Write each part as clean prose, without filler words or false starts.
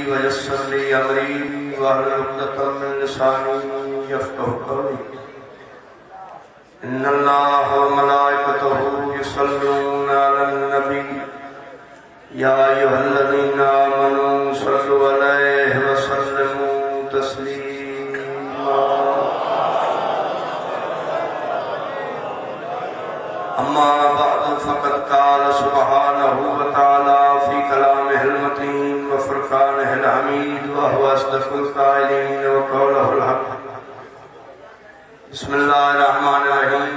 वयस्सर ली अमरी वहलुल उक़दतम मिन लिसानी यफ़क़हू क़ौली। इन्नल्लाह व मलाइकतहू युसल्लूना अलन नबी या अय्युहल्लज़ीना आमनू सल्लु अलैहि व सल्लिमू तस्लीमा। अम्मा बअदु फ़क़द क़ाल सुब्हानहू व तआला फ़ी कलामिहिल मतीन व फ़ुरक़ानिहिल हमीद व हुवा अस्दक़ुल क़ाइलीन व क़ौलुहुल हक़। बिस्मिल्लाहिर्रहमानिर्रहीम।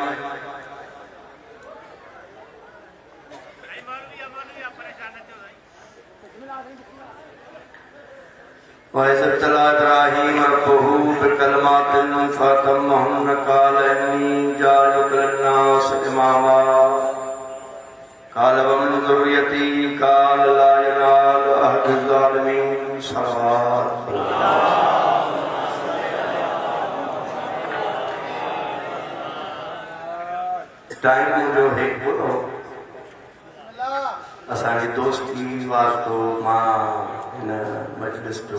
वइज़ इब्तला इब्राहीम रब्बहू बिकलिमातिन फ़अतम्महुन्ना क़ाल इन्नी जाइलुका लिन्नास इमामा क़ाल व मिन ज़ुर्रिय्यती क़ाल ला यनालु अहदिज़ ज़ालिमीन। टाइम जो है बोलो असांजी दोस्ती वास्तो मां इन मजलिस जो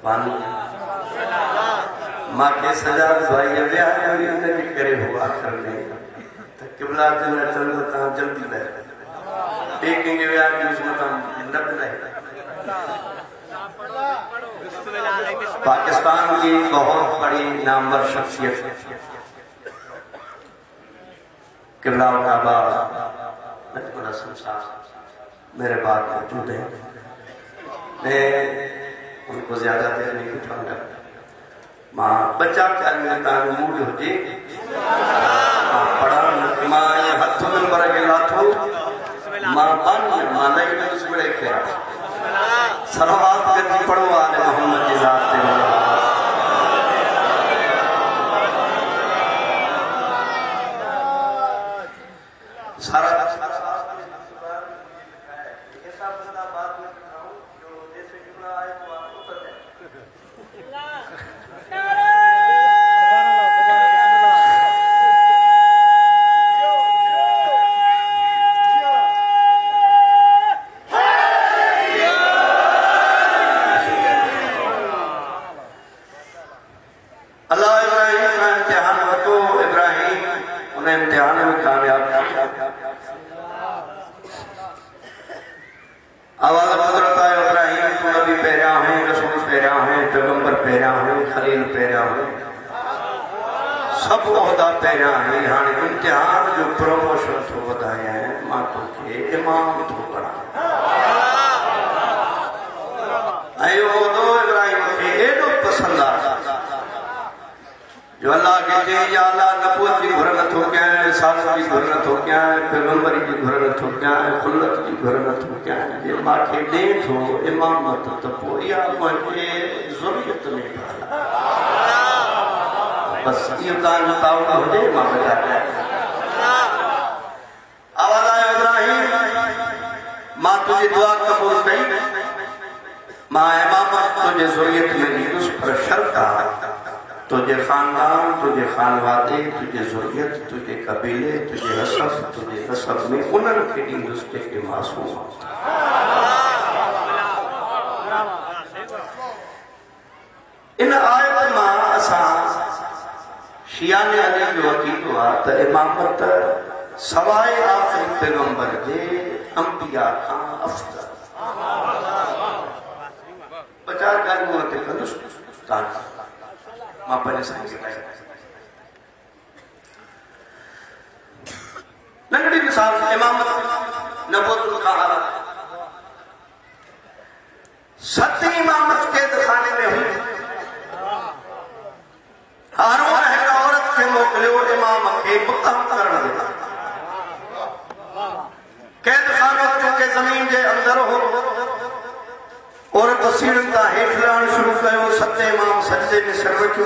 बानू मां के सजाद भाई विया इनके करे हो आखिर में त किबला जो अचन ता जल्दी ले एक के विया उसमें ता न पाकिस्तान की बहुत बड़ी नामवर शख्सियत किबला काबा नजमुल हसन साहब मेरे बाद मौजूद है। मैं उनको ज्यादा देर नहीं उठाऊंगा। मां बच्चा क्या मिलता मूड हो जी पढ़ा मां हथ में पर के लाथो मां बन मां नहीं तो उस बड़े के सलावत करती पढ़ो आले मोहम्मद की जात से सारा तुझे खानदान, तुझे खानवादे, तुझे ज़ुर्रियत, तुझे कबीले, तुझे हसब, तुझे नसब में उन्हनि खे ॾींदुसि के मासूम। इन आयत मां असां शियाने अली जो अक़ीदो आहे त इमामत सवाइ आख़िरी पैगंबर जे अंबिया खां अफ़ज़ल। बचार ॻाल्हियूं ते कंदुसि मां पंहिंजे साईं खे नंढड़ी मिसाल इमामत नबूवत खां आला 7 इमामत कैद खाने में हुई। हारून हिक औरत खे मोकिलियो इमाम खे मुक़म करण जे लाइ। कैद खानो चूंकि ज़मीन जे अंदर हो औरत सीढ़ियुनि तां हेठि लहणु शुरू कयो। 7 इमाम सजदे में सिर रखियो।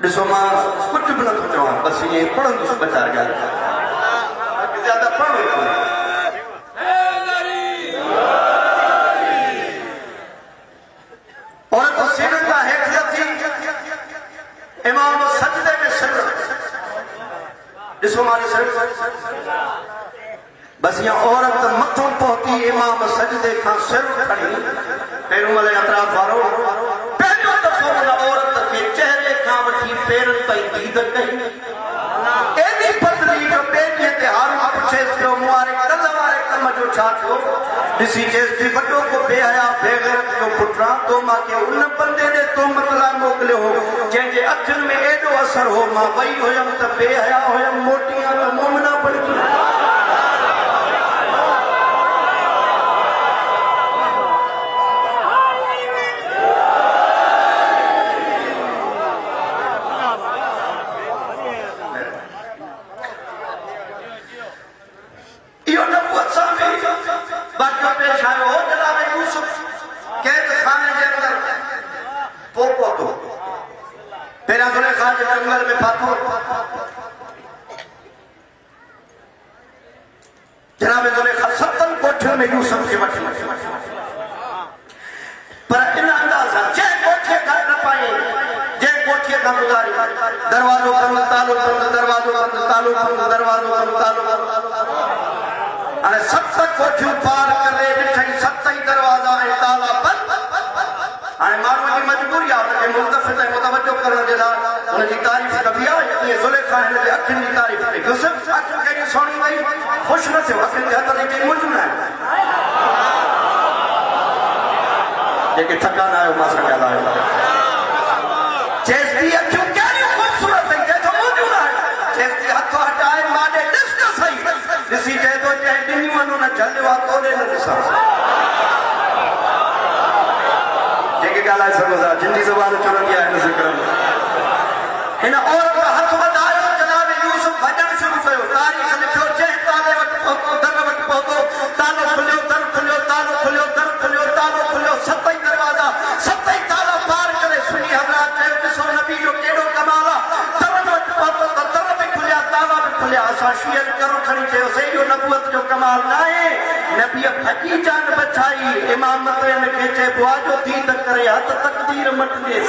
ॾिसो मां कुझु बि नथो चवां बसि ईअं पढ़ंदुसि 2-4 ॻाल्हियूं ज्यादा पढ़ो कोन्हे। औरत सीढ़ियुनि तां हेठि लथी इमाम सजदे में सिर ॾिसो मां बस यहाँ औरत मथों पहुती इमाम सजदे खां सिर खड़ी पेरों वाले अतराफ वारो पहलो दफो उन औरत के चेहरे खां वठी पेरन ताईं दीद कई एदी पतली जो बेटी ते हारू पुछे जो मुआरे कल वारे कम जो छा थियो दिसी जेस वडो को बेहया बेगैरत को पुटरा तो मां के उन बंदे ने तो मतला मोकलियो जे जे अखन में एडो असर हो मां वई होयम त बेहया होयम मोटियां त मोमना पड़ गई यो नबुवत सामे बाकी पेश आयो हो जनाब यूसुफ कैद खाने के अंदर पोपो तो तेरा जुलेखा के जंगल में फातो जनाब जुलेखा 70 कोठियों में यूसुफ के वश में पर इन अंदाजा जे कोठे का न पाए जे कोठे का गुजारी दरवाजों बंद तालो बंद दरवाजों बंद तालो बंद दरवाजों बंद तालो अरे 70 कोठियों पार करे बिठई 70 दरवाजा है ताला बंद अरे मानो की मजबूरी आ के मुल्तफित है मुतवज्जो करने के लिए उनकी तारीफ कभी आ ये जुलेखा है ने अखन की तारीफ यूसुफ अखन के सोनी भाई खुश न थे अखन के हथ के मौजूद है ये के ठकाना है मासा का लाए जैसी अखन क्या खूबसूरत है जे तो मौजूद है जैसी हाथ हटाए मारे डिस्कस है दिसी जे तो जे दिनी वनो न जलवा तोले न दिसा जेके गाला समझा जिंदी जुबान चुन गया है जिक्र इन औरत का हाथ वधायो जनाब यूसुफ भजन शुरू कयो तारीख लिखो जे ताले वट दर वट पहुंचो तालो खुलियो दर खुलियो तालो खुलियो दर खुलियो तालो खुलियो 70 दरवाजा 70 ताला पार करे सुनी हजरत चयो किसो नबी जो केड़ो कमाला दर वट पहुंचो दर भी खुलिया ताला भी खुलिया असा शेयर करो खणी चयो सही जो नबूवत जो कमाल ना है नबी फकी जान बचाई इमामत ने के चे बुआ जो थी त करे हथ तकदीर मट दे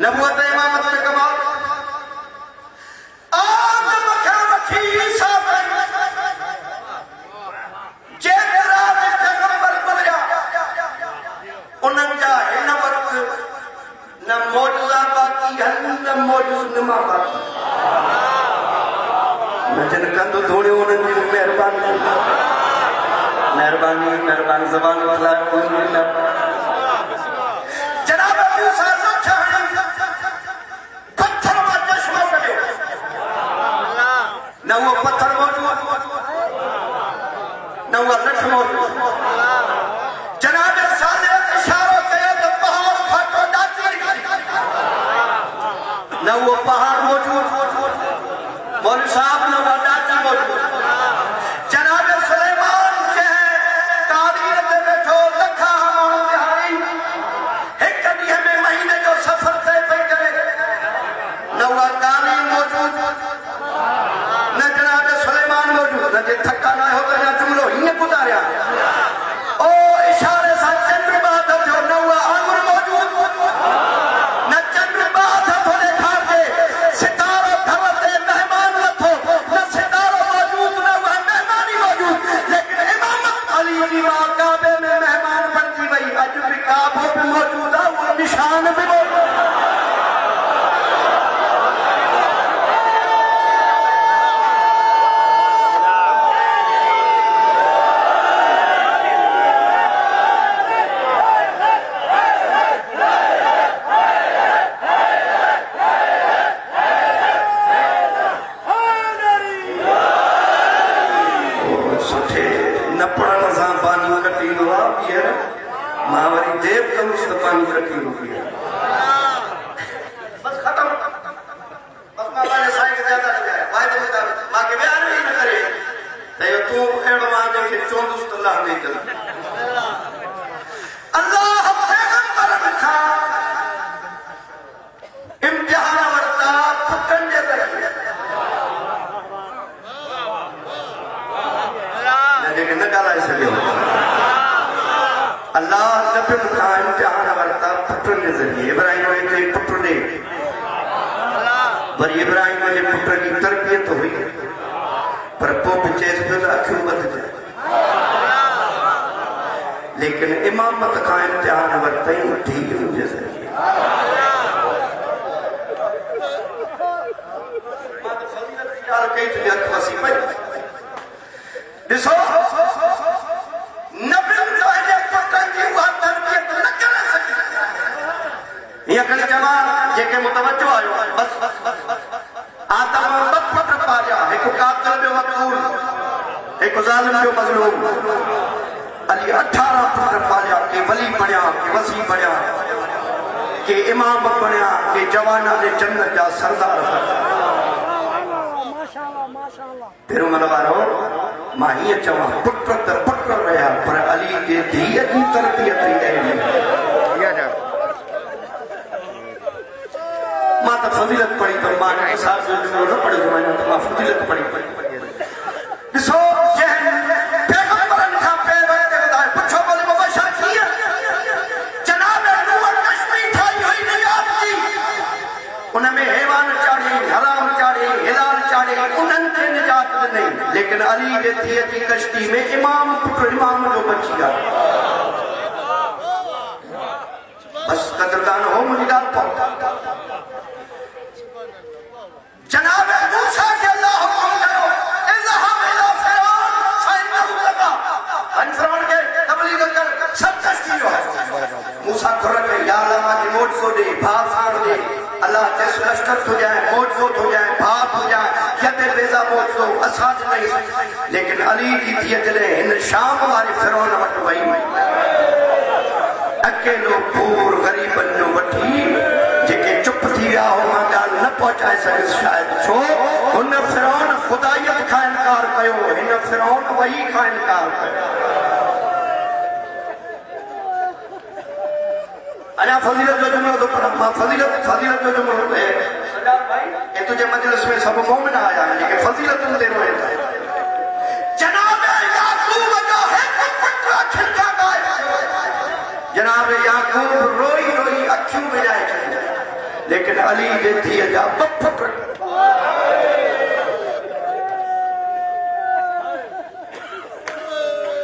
नबूवत इमामत में कमाल आदम का वठी साहब जे रात पैगंबर बलिया उनन जा इन वक्त न मौजूदा बाकी न मौजूद न बाकी न जन कंदो थोड़े उनन जी मेहरबानी मेहरबानी मेहरबानी जबान वाला जनाब मूसा न वो पत्थर मौजूद न वो लठ मौजूद जनाब साले इशारो कयो तो पहाड़ फाटो डाची न वो पहाड़ मौजूद मौलवी साहब न वो डाची मौजूद जनाब सुलेमान के तारीख में बैठो लखा माण्हू बिहारी एक ॾींहं में महीने जो सफर तय पे करे न वो काली मौजूद जे थका ना हो गया जुमलो हिने गुजारिया ओ इशारे सा चंद्र बात जो न हुआ आंगुर मौजूद न चंद्र बात थोड़े खार दे सितारो धरते मेहमान न थो न सितारो मौजूद न हुआ मेहमानी मौजूद लेकिन इमामत अली की मां काबे में मेहमान बनती वही अज भी काबो भी मौजूद है वो निशान भी मौजूद बस खत्म बस मां ने साइड ज्यादा लगाया वायदे मुताबिक मां के बयान ही न करे ते तू एड़ो मां के चोंदुस तो अल्लाह नहीं कर अल्लाह पैगंबर पे मुखा इम्तिहान वरता पुत्र के जरिए इब्राहिम के पुत्र ने पर इब्राहिम के पुत्र की तरबियत हुई पर पोप चेस पे अखियों बंद जाए लेकिन इमामत का इम्तिहान वरता ही ठीक है मुझे जरिए कई तुझे अख वसी पई दिसो जेके मुतवज्जो आयो बस आदम ब पुत्र पाया एक कातिल जो मकतूल एक जालिम जो मजलूम अली 18 पुत्र पाया के वली बणिया के वसी बणिया के इमाम बणिया के जवाना दे जन्नत जा सरदार माशाअल्लाह माशाअल्लाह तेरो मनवारो मां ये चवा पुत्र तर पुत्र रहा पर अली जे धीअ जी तरबियत ही है या मां तो फजीलत पढ़ी तो मां ने साहब जो जुमलो न पढ़ी मां तो मां फजीलत पढ़ी दिसो पैगंबरन का पैगंबर के बताए पूछो बोले मुबशर किया जनाब नूह कश्मी ठाई हुई नियात की उनमें हैवान चाड़ी हराम चाड़ी हिलाल चाड़ी उनन के निजात नहीं लेकिन अली जे थी की कश्ती में इमाम पुत्र इमाम जो बची गया बस कदरदान हो मुझे दाल पहुंचा जनाब मूसा के अल्लाह हुक्म करो इज़हाब इला फिरौन फइन्नहु लगा फिरौन के तबलीग कर सब कश्ती हो मूसा खुर के या अल्लाह की मोट को दे भाग फाड़ दे अल्लाह जैसे लश्कर हो जाए मोट हो जाए भाग हो जाए यते बेजा मोट तो असाज नहीं लेकिन अली की थी जले इन शाम वाले फिरौन वट वई अकेलो पूर गरीबन जो वठी जेके चुप थी गया हो मां गाल न पहुंचाए सके शायद छो हुन फिरौन खुदायत का इनकार कयो हिन फिरौन वही का इनकार कयो अना फजीलत जो जुमलो तो पर मां फजीलत जो जुमलो है सदा भाई ये तुझे मजलिस में सब मोमिन आया है लेकिन फजीलत दे रोए जनाब याकूब जो है पुत्र खिलका गाए जनाब याकूब रोई रोई अखियों में जाए लेकिन अली जे थी जा पुत्र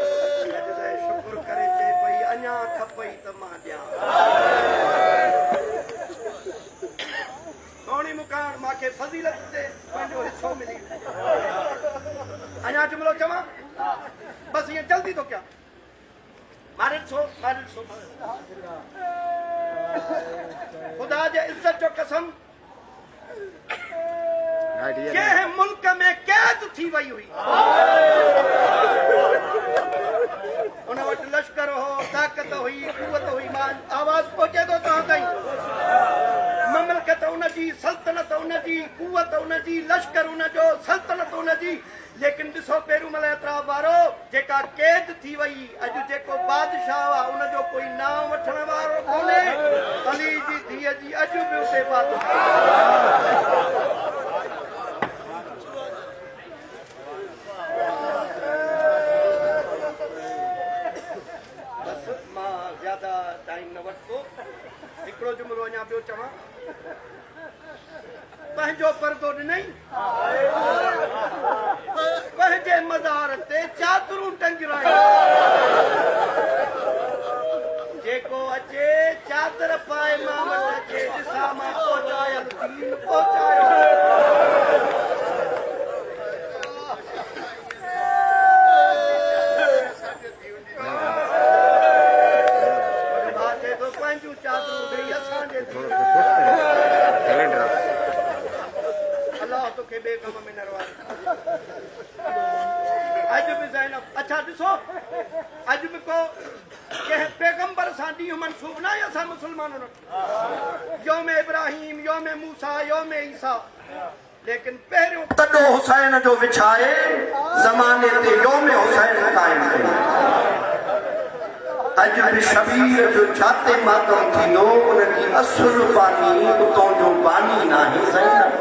शुक्र करे चे पई अन्या खपई त मां दिया सोनी मुकान माके फजीलत से पंजो हिस्सो मिली अन्या जुमलो चवा बस ये जल्दी तो क्या मारे सो खुदा जे इज्जत जो कसम ये है मुल्क में कैद थी वही हुई उन वट लश्कर हो ताकत हुई कुवत हुई आवाज पहुंचे तो तहां ताईं ममलकत उन जी सल्तनत उन जी कुवत उन जी लश्कर उन जो सल्तनत उन जी लेकिन दिसो पेरू मल एतरा वारो जेका कैद थी वई अज जेको बादशाह वा उन जो कोई नाम वठण वारो कोने अली जी धीअ जी अज भी उते बादशाह बस मां ज्यादा टाइम न वठो एकड़ो जुमलो अञा बियो चवां पंहिंजो पर्दो नहीं पंहिंजे मज़ार ते चादरूं टंगरायूं जेको अचे चादर पाए मां वटि अचे ॾिसां मां पहुचायल दीन पहुचायो पंहिंजूं चादरूं ॾेई असांजे अल्लाह तो के बे कम में नरवा आज भी ज़ैनब अच्छा दिसो आज भी को के पैगंबर साडी मंसूब ना या सा मुसलमानों यौम इब्राहिम यौम मूसा यौम ईसा लेकिन पहरियों तडो हुसैन जो विछाए ज़माने ते यौम हुसैन कायम कई अज भी शबीर जो छाते मातम थी नो उनकी असुल बानी उतों जो बानी ना ही ज़ैनब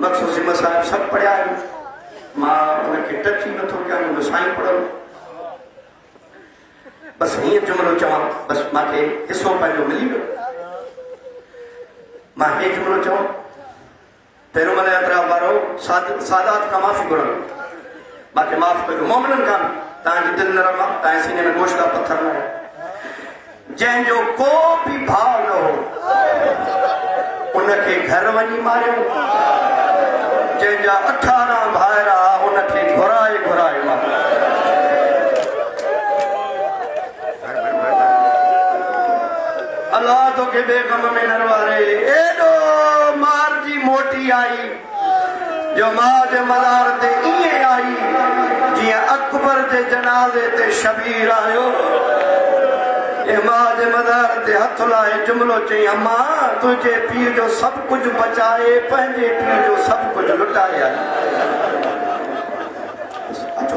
मखसूसी मसाइल सब पढ़िया मां उनखे टच ही नथो कयां, मुंहिंजो साईं पढ़ो। बस हीअं जुमिलो चवां, बस मूंखे हिसो पंहिंजो मिली वियो। मां हीअ जुमिलो चवां, पहिरियों महिल एतिरा वारो सादात खां माफ़ी घुरनि, मूंखे माफ़ कजो। मोमिननि खां तव्हांजी दिलि नरम आहे, तव्हांजे सीने में गोश्त आहे, पत्थर न आहे। जंहिंजो को बि भाव न हो उनखे घर वञी मारियो, जंहिंजा 18 भाइरा उनखे घुराए घुराए मारियो। अल्लाह तोखे बेगम में न वारे एॾो मार जी मोटी आई जो मां जे मज़ार ते ईअं आई जीअं अकबर जे जनाज़े ते शबीर आयो। मां जे मज़ार ते हथ लाए जुमिलो चई, अम्मा तुंहिंजे पीउ जो सभु कुझु बचाए पंहिंजे पीउ जो सभु कुझु लुटाए आई। अचो